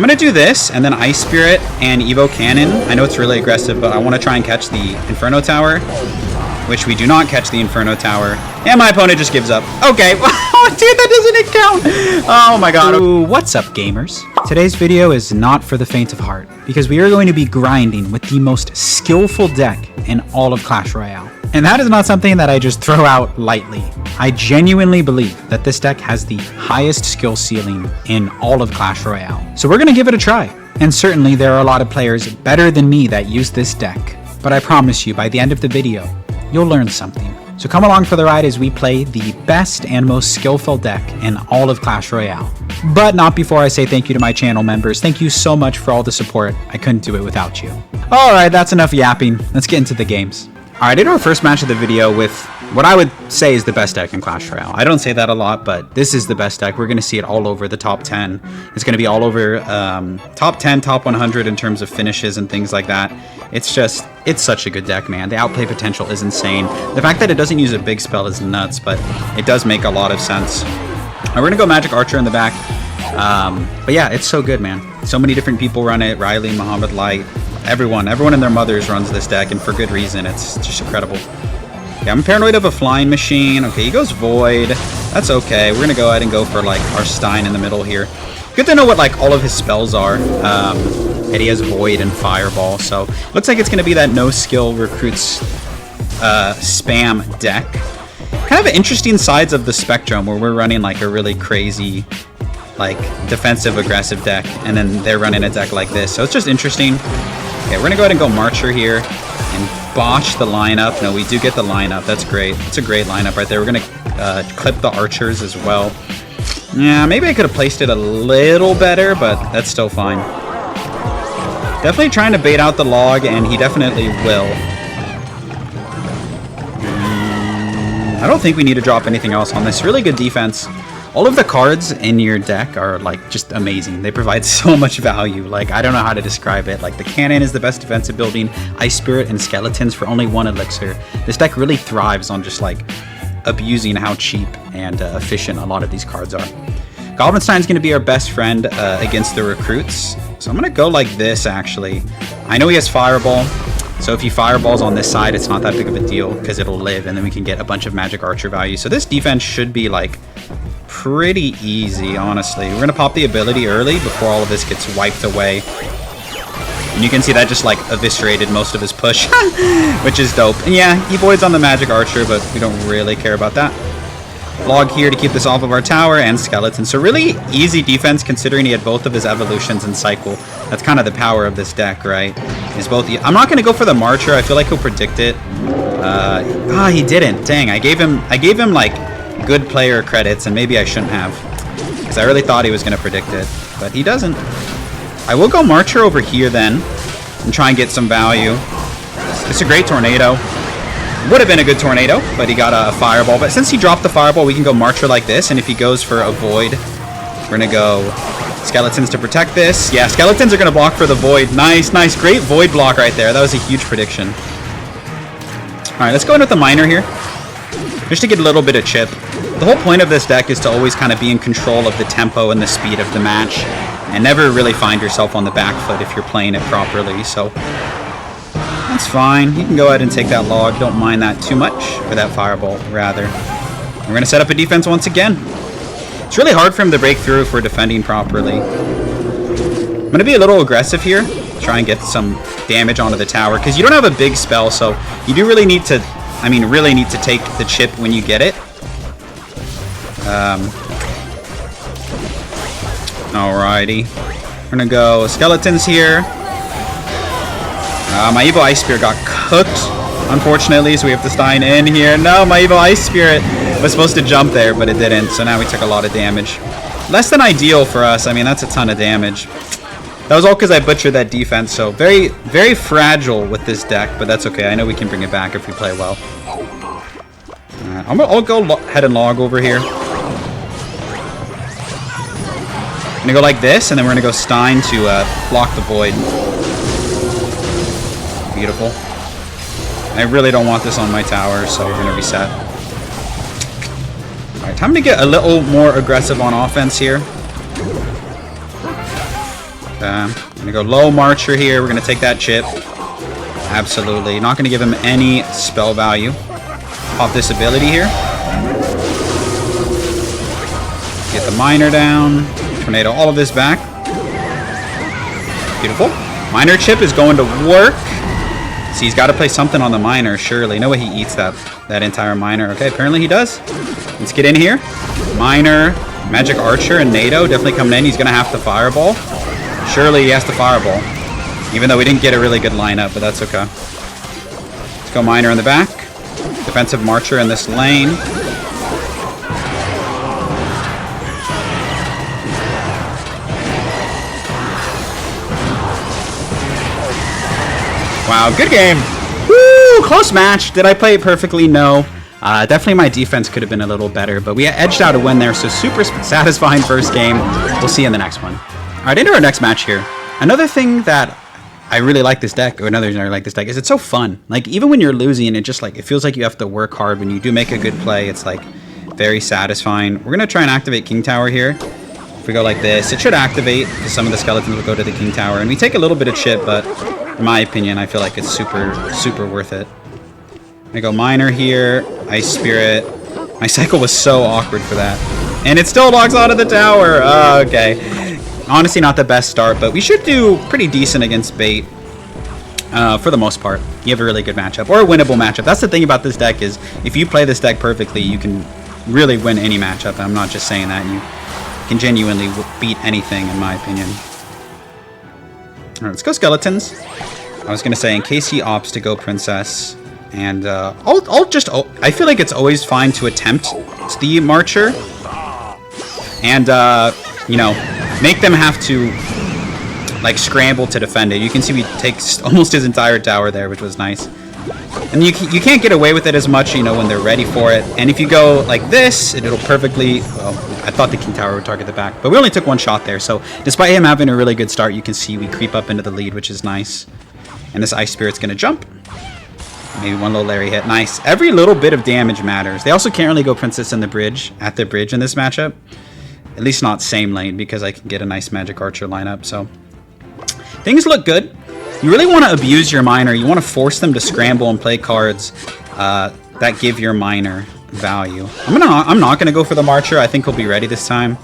I'm gonna do this and then Ice Spirit and Evo Cannon. I know it's really aggressive, but I want to try and catch the Inferno Tower, which we do not catch the Inferno Tower. And my opponent just gives up. Okay. Dude, that doesn't count. Oh my god. Ooh, what's up, gamers? Today's video is not for the faint of heart, because we are going to be grinding with the most skillful deck in all of Clash Royale. And that is not something that I just throw out lightly. I genuinely believe that this deck has the highest skill ceiling in all of Clash Royale. So we're going to give it a try. And certainly there are a lot of players better than me that use this deck. But I promise you, by the end of the video, you'll learn something. So come along for the ride as we play the best and most skillful deck in all of Clash Royale. But not before I say thank you to my channel members. Thank you so much for all the support. I couldn't do it without you. Alright, that's enough yapping. Let's get into the games. Alright, I did our first match of the video with what I would say is the best deck in Clash Royale. I don't say that a lot, but this is the best deck. We're going to see it all over the top 10. It's going to be all over top 10, top 100 in terms of finishes and things like that. It's such a good deck, man. The outplay potential is insane. The fact that it doesn't use a big spell is nuts, but it does make a lot of sense. We're going to go Magic Archer in the back. But yeah, it's so good, man. So many different people run it. Riley, Muhammad Light, everyone and their mothers runs this deck, and for good reason. It's just incredible. Yeah, I'm paranoid of a flying machine. Okay, he goes Void. That's okay. We're going to go ahead and go for like our Stein in the middle here. Good to know what like all of his spells are. And he has Void and Fireball, so looks like it's going to be that no skill recruits spam deck. Kind of interesting sides of the spectrum where we're running like a really crazy like defensive aggressive deck, and then they're running a deck like this, so it's just interesting. Okay, we're gonna go ahead and go Marcher here and botch the lineup. No, we do get the lineup. That's great. It's a great lineup right there. We're gonna clip the archers as well. Yeah, maybe I could have placed it a little better, but that's still fine. Definitely trying to bait out the log, and he definitely will. I don't think we need to drop anything else on this. Really good defense. All of the cards in your deck are like just amazing. They provide so much value. Like, I don't know how to describe it. Like, the cannon is the best defensive building. Ice Spirit and Skeletons for only 1 elixir. This deck really thrives on just like abusing how cheap and efficient a lot of these cards are. Goblinstein's going to be our best friend against the recruits. So I'm going to go like this, actually. I know he has Fireball. So if he fireballs on this side, it's not that big of a deal because it'll live, and then we can get a bunch of Magic Archer value. So this defense should be like pretty easy, honestly. We're gonna pop the ability early before all of this gets wiped away. And you can see that just like eviscerated most of his push, which is dope. And yeah, he voids on the Magic Archer, but we don't really care about that. Log here to keep this off of our tower, and Skeleton. So really easy defense considering he had both of his evolutions in cycle. That's kind of the power of this deck, right? Is both. I'm not gonna go for the Marcher. I feel like he'll predict it. He didn't. Dang, I gave him like good player credits, and maybe I shouldn't have, because I really thought he was gonna predict it, but he doesn't. I will go Marcher over here then and try and get some value. It's a great tornado. Would have been a good tornado, but he got a fireball. But since he dropped the fireball, we can go Marcher like this, and if he goes for a Void, we're gonna go Skeletons to protect this. Yeah, Skeletons are gonna block for the Void. Nice, nice, great Void block right there. That was a huge prediction. Alright, let's go in with the Miner here, just to get a little bit of chip. The whole point of this deck is to always kind of be in control of the tempo and the speed of the match, and never really find yourself on the back foot if you're playing it properly. So that's fine. You can go ahead and take that log. Don't mind that too much, or that fireball, rather. We're going to set up a defense once again. It's really hard for him to break through if we're defending properly. I'm going to be a little aggressive here. Try and get some damage onto the tower, because you don't have a big spell, so you do really need to, really need to take the chip when you get it. Alrighty. We're going to go Skeletons here. My Evil Ice Spirit got cooked, unfortunately, so we have to Stein in here. No, my Evil Ice Spirit was supposed to jump there, but it didn't, so now we took a lot of damage. Less than ideal for us. I mean, that's a ton of damage. That was all because I butchered that defense, so very, very fragile with this deck, but that's okay. I know we can bring it back if we play well. I'll go head and log over here. I'm going to go like this, and then we're going to go Stein to block the Void. Beautiful. I really don't want this on my tower, so we're going to reset. Alright, time to get a little more aggressive on offense here. I'm gonna go low Marcher here. We're gonna take that chip. Absolutely. Not gonna give him any spell value. Pop this ability here. Get the miner down. Tornado all of this back. Beautiful. Miner chip is going to work. See, he's got to play something on the miner, surely. No way he eats that entire miner. Okay, apparently he does. Let's get in here. Miner, Magic Archer, and NATO definitely coming in. He's going to have to Fireball. Surely he has to Fireball. Even though we didn't get a really good lineup, but that's okay. Let's go Miner in the back. Defensive Marcher in this lane. Wow, good game. Woo, close match. Did I play it perfectly? No. Definitely my defense could have been a little better, but we edged out a win there, so super satisfying first game. We'll see you in the next one. All right, into our next match here. Another thing that I really like this deck, or another reason I like this deck, is it's so fun. Like, even when you're losing, it just, like, it feels like you have to work hard. When you do make a good play, it's, like, very satisfying. We're going to try and activate King Tower here. If we go like this, it should activate, because some of the skeletons will go to the King Tower. And we take a little bit of chip, but in my opinion, I feel like it's super worth it. I go Miner here, Ice Spirit. My cycle was so awkward for that. And it still logs onto the tower. Oh, okay. Honestly, not the best start, but we should do pretty decent against bait. For the most part. You have a really good matchup, or a winnable matchup. That's the thing about this deck, is if you play this deck perfectly, you can really win any matchup. And I'm not just saying that. You can genuinely beat anything, in my opinion. All right, let's go Skeletons. I was going to say, in case he opts to go Princess, and I feel like it's always fine to attempt the Marcher, and, you know, make them have to, like, scramble to defend it. You can see we take almost his entire tower there, which was nice. And you can't get away with it as much, you know, when they're ready for it. And if you go like this, it'll perfectly... Well, I thought the King Tower would target the back, but we only took one shot there. So despite him having a really good start, you can see we creep up into the lead, which is nice. And this Ice Spirit's going to jump. Maybe one little Larry hit. Nice. Every little bit of damage matters. They also can't really go Princess in the bridge, at the bridge in this matchup. At least not same lane, because I can get a nice Magic Archer lineup. So things look good. You really want to abuse your miner. You want to force them to scramble and play cards that give your miner value. I'm not gonna go for the Marcher. I think he'll be ready this time.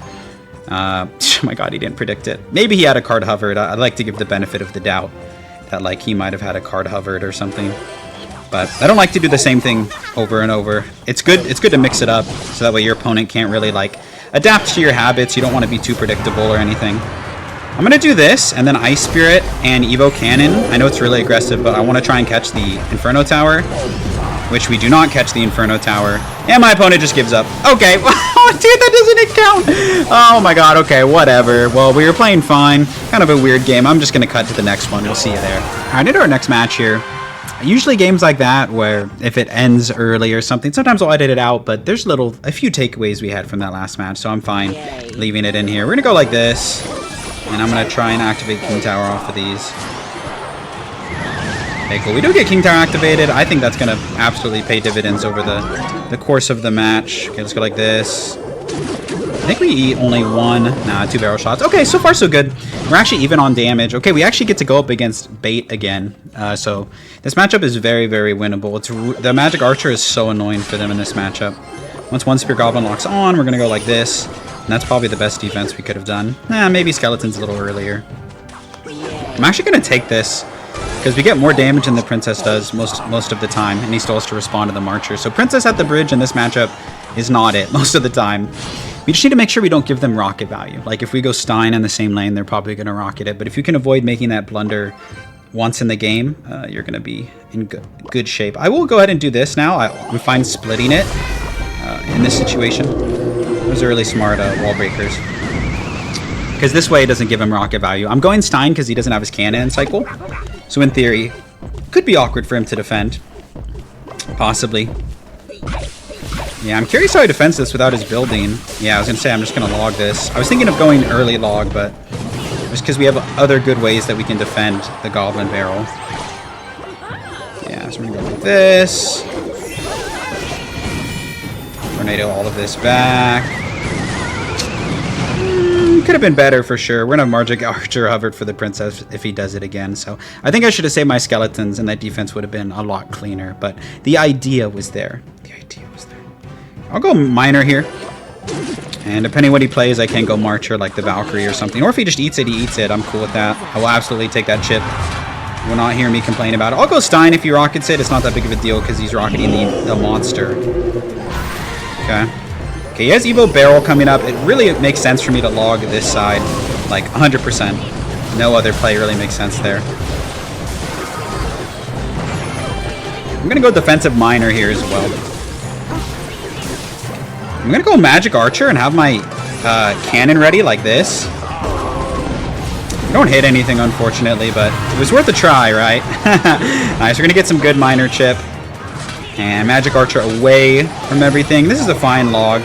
Oh my god, he didn't predict it. Maybe he had a card hovered. I'd like to give the benefit of the doubt that, like, he might have had a card hovered or something. But I don't like to do the same thing over and over. It's good to mix it up, so that way your opponent can't really, like, adapt to your habits. You don't want to be too predictable or anything. I'm going to do this, and then Ice Spirit and Evo Cannon. I know it's really aggressive, but I want to try and catch the Inferno Tower, which we do not catch the Inferno Tower. And my opponent just gives up. Okay, oh, dude, that doesn't count. Oh my god, okay, whatever. Well, we were playing fine. Kind of a weird game. I'm just going to cut to the next one. We'll see you there. All right, into our next match here. Usually games like that, where if it ends early or something, sometimes I'll edit it out, but there's a few takeaways we had from that last match, so I'm fine leaving it in here. We're going to go like this. And I'm going to try and activate King Tower off of these. Okay, cool. We do get King Tower activated. I think that's going to absolutely pay dividends over the course of the match. Okay, let's go like this. I think we eat only two barrel shots. Okay, so far so good. We're actually even on damage. Okay, we actually get to go up against bait again. So this matchup is very, very winnable. The Magic Archer is so annoying for them in this matchup. Once one Spear Goblin locks on, we're going to go like this. And that's probably the best defense we could have done. Maybe Skeleton's a little earlier. I'm actually going to take this, because we get more damage than the Princess does most of the time, and he still has to respond to the Marcher. So Princess at the bridge in this matchup is not it most of the time. We just need to make sure we don't give them rocket value. Like, if we go Stein in the same lane, they're probably going to rocket it. But if you can avoid making that blunder once in the game, you're going to be in good shape. I will go ahead and do this now. I'm fine splitting it in this situation. Those are really smart wall breakers. Because this way it doesn't give him rocket value. I'm going Stein because he doesn't have his cannon cycle. So in theory, could be awkward for him to defend. Possibly. Yeah, I'm curious how he defends this without his building. Yeah, I was going to say I'm just going to log this. I was thinking of going early log, but just because we have other good ways that we can defend the Goblin Barrel. Yeah, so we're going to go like this. Tornado all of this back. could have been better for sure. We're gonna have Margic Archer hovered for the princess if he does it again. So I think I should have saved my skeletons, and that defense would have been a lot cleaner. But the idea was there. The idea was there. I'll go Miner here. And depending what he plays, I can go Marcher like the Valkyrie or something. Or if he just eats it, he eats it. I'm cool with that. I will absolutely take that chip. You will not hear me complain about it. I'll go Stein if he rockets it. It's not that big of a deal because he's rocketing the monster. Okay. Okay, he has Evo Barrel coming up. It really makes sense for me to log this side. Like 100%. No other play really makes sense there. I'm going to go defensive Miner here as well. I'm going to go Magic Archer and have my cannon ready like this. I don't hit anything, unfortunately, but it was worth a try, right? Nice, we're going to get some good Miner chip. And Magic Archer away from everything. This is a fine log.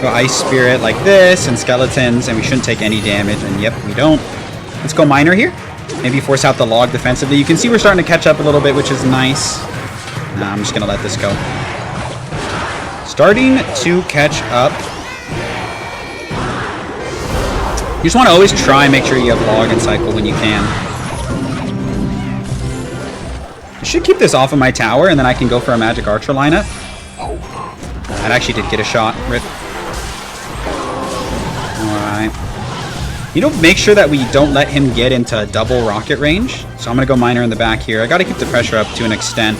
Go Ice Spirit like this and Skeletons, and we shouldn't take any damage. And yep, we don't. Let's go Miner here. Maybe force out the log defensively. You can see we're starting to catch up a little bit, which is nice. Nah, I'm just going to let this go. Starting to catch up. You just want to always try and make sure you have log and cycle when you can. I should keep this off of my tower, and then I can go for a Magic Archer lineup. That actually did get a shot. Rip. Alright. You know, make sure that we don't let him get into double rocket range. So I'm going to go Miner in the back here. I got to keep the pressure up to an extent.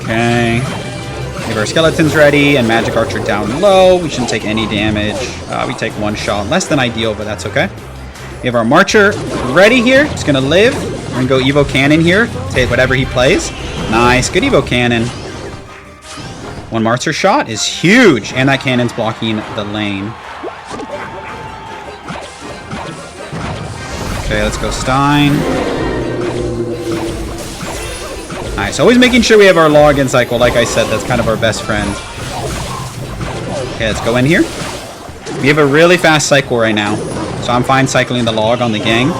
Okay. We have our Skeletons ready and Magic Archer down low. We shouldn't take any damage. We take one shot. Less than ideal, but that's okay. We have our Marcher ready here. It's going to live. We're going to go Evo Cannon here. Take whatever he plays. Nice. Good Evo Cannon. One Marcher shot is huge. And that cannon's blocking the lane. Okay, let's go Stein. Nice. Always making sure we have our log and cycle. Like I said, that's kind of our best friend. Okay, let's go in here. We have a really fast cycle right now. So I'm fine cycling the log on the gang.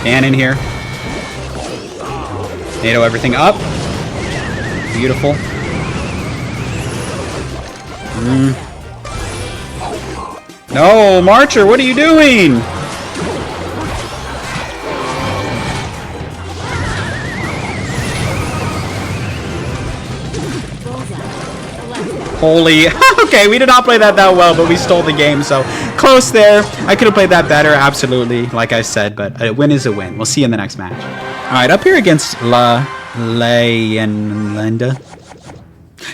Cannon here. NATO everything up. Beautiful. No, Marcher, what are you doing? Holy. Okay, we did not play that well, but we stole the game, so close there. I could have played that better, absolutely, like I said, but a win is a win. We'll see you in the next match. All right, up here against Leyenda.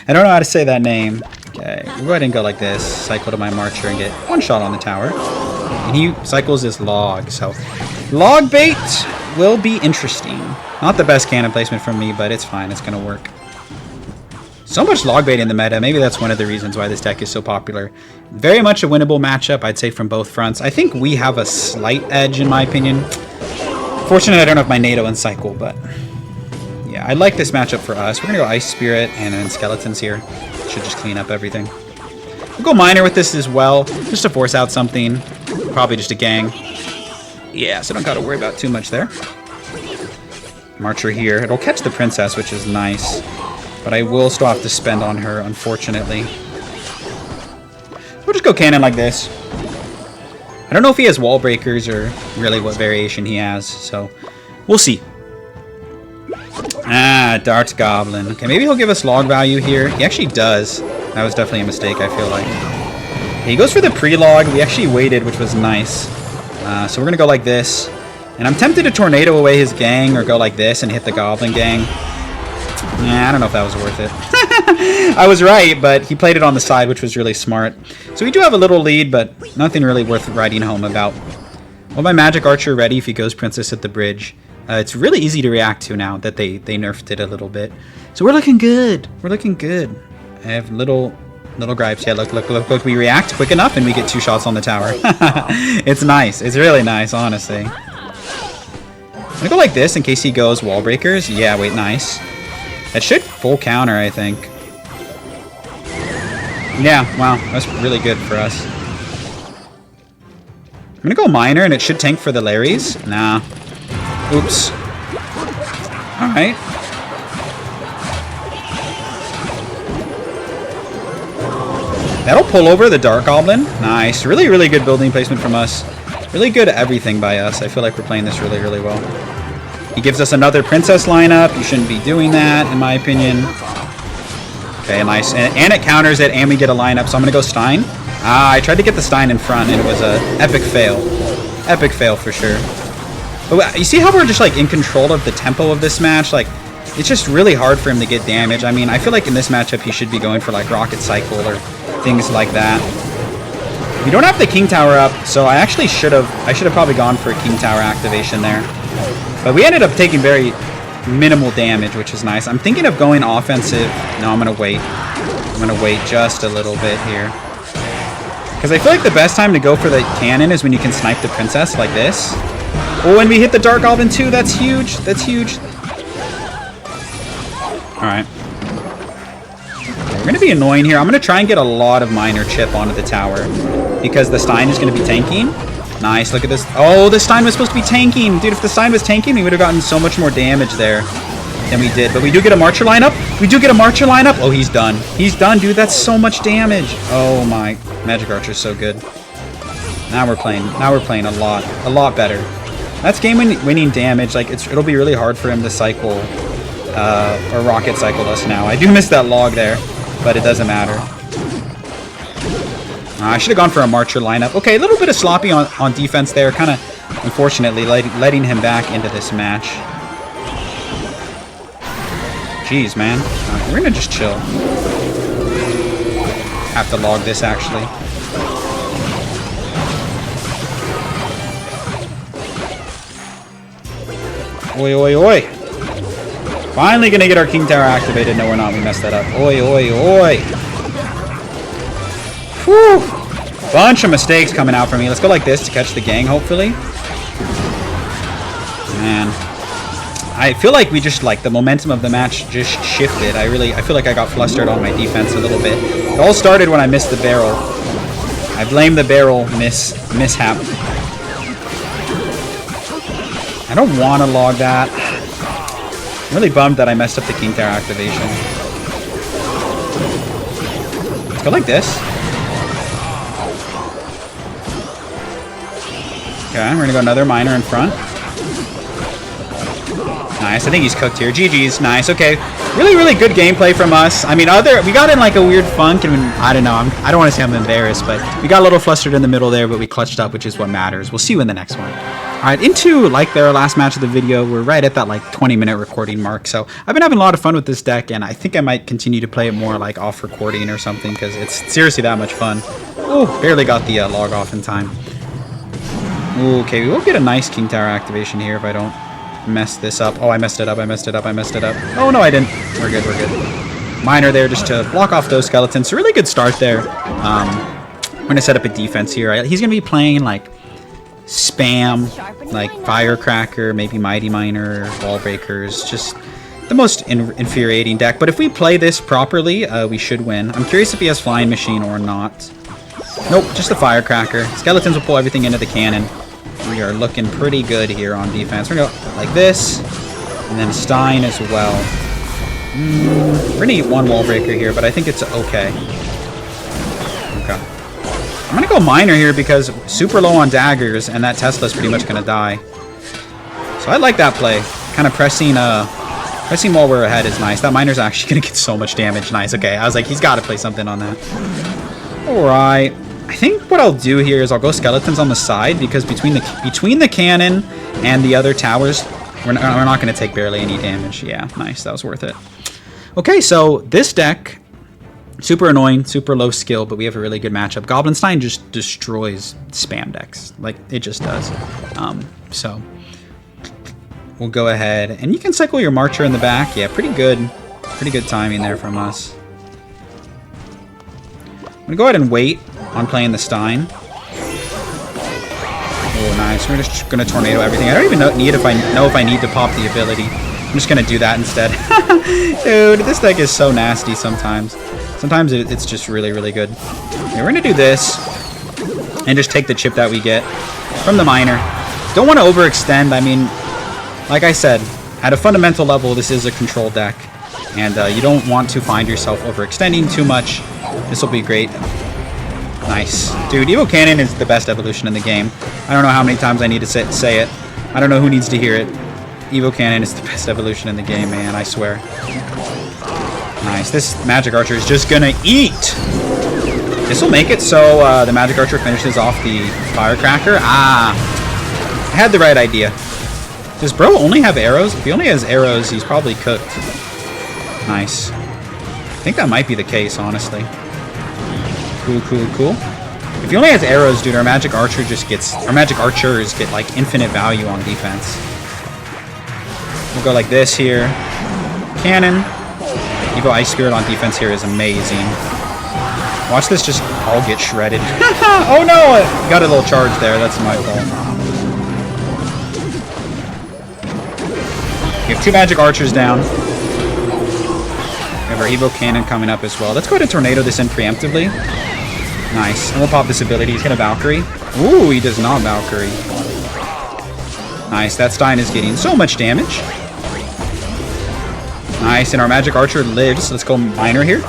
I don't know how to say that name. Okay, we'll go ahead and go like this. Cycle to my Marcher and get one shot on the tower. And he cycles this log, so log bait will be interesting. Not the best cannon placement from me, but it's fine. It's going to work. So much log bait in the meta. Maybe that's one of the reasons why this deck is so popular. Very much a winnable matchup, I'd say, from both fronts. I think we have a slight edge, in my opinion. Fortunately, I don't have my NATO and cycle, but yeah, I like this matchup for us. We're going to go Ice Spirit and then Skeletons here. Should just clean up everything. We'll go Miner with this as well, just to force out something. Probably just a gang. Yeah, so don't got to worry about too much there. Marcher here. It'll catch the princess, which is nice. But I will still have to spend on her, unfortunately. We'll just go cannon like this. I don't know if he has wall breakers or really what variation he has, so we'll see. Ah, Darts Goblin. Okay, maybe he'll give us log value here. He actually does. That was definitely a mistake, I feel like. Okay, he goes for the pre-log. We actually waited, which was nice. So we're going to go like this. And I'm tempted to tornado away his gang or go like this and hit the Goblin gang. Nah, I don't know if that was worth it. I was right, but he played it on the side, which was really smart. So we do have a little lead, but nothing really worth writing home about. Well, my Magic Archer ready if he goes Princess at the bridge. It's really easy to react to now that they nerfed it a little bit. So we're looking good. We're looking good. I have little gripes. Yeah, look. We react quick enough and we get 2 shots on the tower. It's nice. It's really nice, honestly. I'm gonna go like this in case he goes wall breakers. Yeah, wait, nice. That should full counter, I think. Yeah, wow, that's really good for us. I'm gonna go Miner, and it should tank for the Larrys. Nah. Oops. Alright. That'll pull over the Dark Goblin. Nice. Really, really good building placement from us. Really good everything by us. I feel like we're playing this really, really well. He gives us another Princess lineup. You shouldn't be doing that, in my opinion. Okay, nice. And it counters it, and we get a lineup. So I'm going to go Stein. I tried to get the Stein in front, and it was an epic fail. Epic fail for sure. But you see how we're just, like, in control of the tempo of this match? Like, it's just really hard for him to get damage. I mean, I feel like in this matchup, he should be going for, like, Rocket Cycle or things like that. We don't have the King Tower up, so I actually should have probably gone for a King Tower activation there. But we ended up taking very minimal damage, which is nice. I'm thinking of going offensive. No, I'm going to wait. I'm going to wait just a little bit here. Because I feel like the best time to go for the cannon is when you can snipe the princess like this. Oh, and we hit the Dark Goblin too. That's huge. That's huge. Alright. We're going to be annoying here. I'm going to try and get a lot of minor chip onto the tower. Because the Stein is going to be tanking. Nice. Look at this. Oh, the Stein was supposed to be tanking. Dude, if the Stein was tanking, we would have gotten so much more damage there than we did. But we do get a Marcher lineup. We do get a Marcher lineup. Oh, he's done. He's done, dude. That's so much damage. Oh, my. Magic Archer's so good. Now we're playing a lot better. That's game-winning damage. Like, it'll be really hard for him to cycle or rocket cycle us now. I do miss that log there, but it doesn't matter. I should have gone for a Marcher lineup. Okay, a little bit of sloppy on defense there. Kind of, unfortunately, letting him back into this match. Jeez, man. We're going to just chill. Have to log this, actually. Oi, oi, oi. Finally going to get our King Tower activated. No, we're not. We messed that up. Oi, oi, oi. Whew. Bunch of mistakes coming out for me. Let's go like this to catch the gang, hopefully. Man. I feel like we just, like, the momentum of the match just shifted. I feel like I got flustered on my defense a little bit. It all started when I missed the barrel. I blame the barrel mishap. I don't want to log that. I'm really bummed that I messed up the King Tower activation. Let's go like this. Okay, we're going to go another miner in front. Nice. I think he's cooked here. GG's. Nice. Okay. Really, really good gameplay from us. I mean, we got in like a weird funk, and I don't know. I don't want to say I'm embarrassed, but we got a little flustered in the middle there, but we clutched up, which is what matters. We'll see you in the next one. All right, into like their last match of the video. We're right at that like 20-minute recording mark. So I've been having a lot of fun with this deck, and I think I might continue to play it more like off recording or something, because it's seriously that much fun. Oh, barely got the log off in time. Ooh, okay, we will get a nice King Tower activation here if I don't mess this up. Oh, I messed it up. I messed it up. I messed it up. Oh, no, I didn't. We're good. We're good. Miner there just to block off those skeletons. So really good start there. I'm going to set up a defense here. He's going to be playing like spam, like Firecracker, maybe Mighty Miner, Wall Breakers. Just the most infuriating deck. But if we play this properly, we should win. I'm curious if he has Flying Machine or not. Nope, just the Firecracker. Skeletons will pull everything into the cannon. We are looking pretty good here on defense. We're going to go like this, and then Stein as well. We're going to eat one Wall Breaker here, but I think it's okay. Okay. I'm going to go Miner here because super low on daggers, and that Tesla's pretty much going to die. So I like that play. Kind of pressing while we're ahead is nice. That Miner's actually going to get so much damage. Nice. Okay, I was like, he's got to play something on that. All right. I think what I'll do here is I'll go skeletons on the side, because between the cannon and the other towers, we're not going to take barely any damage. Yeah, nice. That was worth it. Okay, so this deck, super annoying, super low skill, but we have a really good matchup. Goblinstein just destroys spam decks. Like, it just does. So we'll go ahead, and you can cycle your Marcher in the back. Yeah, pretty good timing there from us. I'm going to go ahead and wait on playing the Stein. Oh, nice. We're just going to tornado everything. I don't even know if I need to pop the ability. I'm just going to do that instead. Dude, this deck is so nasty sometimes. Sometimes it's just really, really good. Okay, we're going to do this and just take the chip that we get from the Miner. Don't want to overextend. I mean, like I said, at a fundamental level, this is a control deck. And you don't want to find yourself overextending too much. This will be great. Nice. Dude, Evo Cannon is the best evolution in the game. I don't know how many times I need to say it. I don't know who needs to hear it. Evo Cannon is the best evolution in the game, man. I swear. Nice. This Magic Archer is just gonna eat. This will make it so the Magic Archer finishes off the Firecracker. Ah. I had the right idea. Does bro only have arrows? If he only has arrows, he's probably cooked. Nice. I think that might be the case, honestly. Cool, cool, cool. If he only has arrows, dude, our Magic Archer just gets... Our Magic Archers get, like, infinite value on defense. We'll go like this here. Cannon. Evo Ice Spirit on defense here is amazing. Watch this just all get shredded. Oh no! I got a little charge there. That's my fault. We have 2 Magic Archers down. We have our Evo Cannon coming up as well. Let's go ahead and Tornado this in preemptively. Nice. And we'll pop this ability. He's going to Valkyrie. Ooh, he does not Valkyrie. Nice. That Stein is getting so much damage. Nice. And our Magic Archer lives. Let's go Miner here.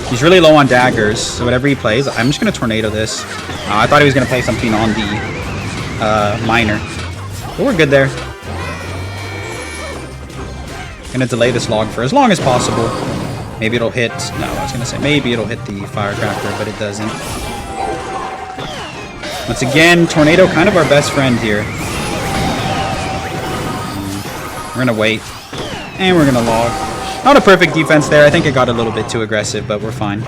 He's really low on daggers, so whatever he plays, I'm just going to Tornado this. I thought he was going to play something on the Miner. But we're good there. Going to delay this log for as long as possible. Maybe it'll hit... No, I was going to say maybe it'll hit the Firecracker, but it doesn't. Once again, Tornado kind of our best friend here. We're going to wait. And we're going to log. Not a perfect defense there. I think it got a little bit too aggressive, but we're fine.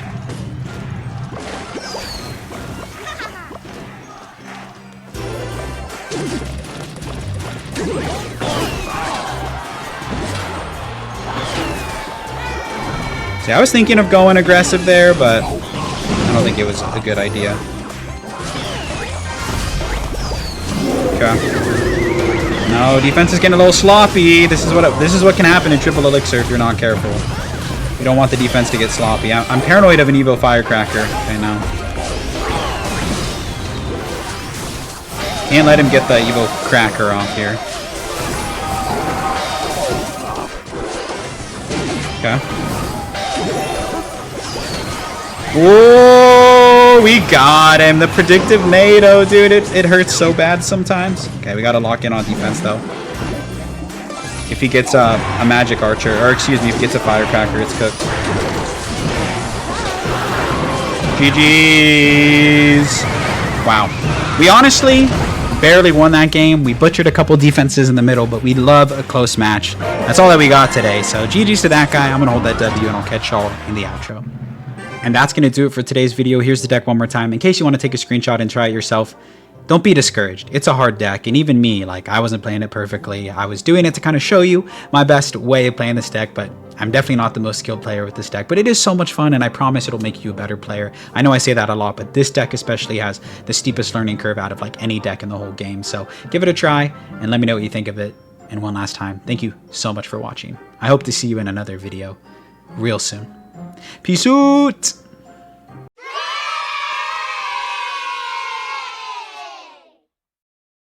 See, I was thinking of going aggressive there, but I don't think it was a good idea. Okay. No, defense is getting a little sloppy. This is what can happen in triple elixir if you're not careful. You don't want the defense to get sloppy. I'm paranoid of an Evo Firecracker. Okay, now. Can't let him get the Evo Cracker off here. Okay. Whoa, we got him. The predictive NATO, dude. It hurts so bad sometimes. Okay, we got to lock in on defense, though. If he gets a Magic Archer, or excuse me, if he gets a Firecracker, it's cooked. GG's. Wow. We honestly barely won that game. We butchered a couple defenses in the middle, but we love a close match. That's all that we got today. So GG's to that guy. I'm going to hold that W, and I'll catch y'all in the outro. And that's going to do it for today's video. Here's the deck one more time. In case you want to take a screenshot and try it yourself, don't be discouraged. It's a hard deck. And even me, like, I wasn't playing it perfectly. I was doing it to kind of show you my best way of playing this deck, but I'm definitely not the most skilled player with this deck. But it is so much fun, and I promise it'll make you a better player. I know I say that a lot, but this deck especially has the steepest learning curve out of, like, any deck in the whole game. So give it a try, and let me know what you think of it. And one last time, thank you so much for watching. I hope to see you in another video real soon. Peace out!